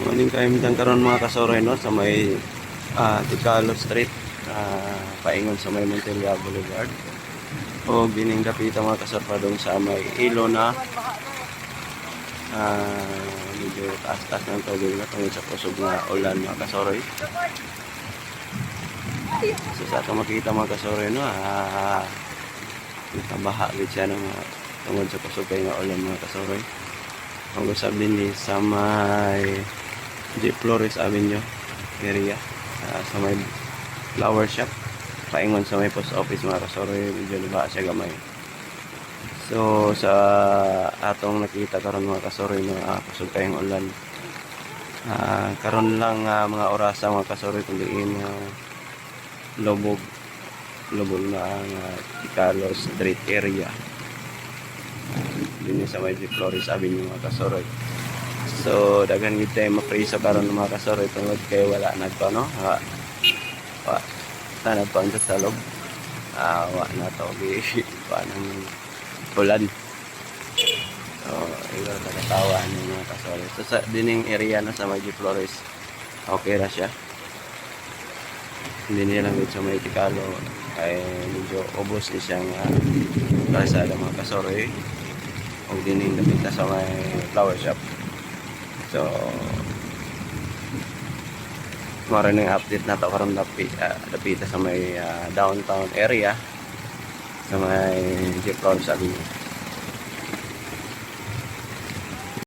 Maling kaimdan karon mga kasoroy no sa may Ticalo Street, paingon sa may Montilla Boulevard. O bining dapita mga kasarpadong sa may ilo na medyo taas-taas ng tubig na tungkol sa kusog na ulan mga kasoroy. So sa ito makikita mga kasoroy no, nakabaha gid siya ng tungkol sa kusog kay nga ulan mga kasoroy. Ang sabi ni sa may J. Flores Avenue area, sa may flower shop, paingon sa may post office mga kasoroy, medyo liba siya gamay. So sa atong nakita karon mga kasoroy na kusog kayong ulan, karon lang mga orasa mga kasoroy kung diin lubog na ang Ticalo Street area, din sa may J. Flores Avenue mga kasoroy. So daghan gid tayo mapriso karon mga kasoroy tungod kay wala nagto no, tanad pa ang sa loob, wa na to pa ng ulan. So ilo nakatawa ni mga kasoroy. So sa dining area na sa may J. Flores, okay ra siya. Hindi niya lang sa may Ticalo ay medyo ubos ni siyang kalsada mga kasoroy, o dining dapita sa may flower shop. So maraming update na to karon dapita sa may downtown area sa may J. Flores Avenue.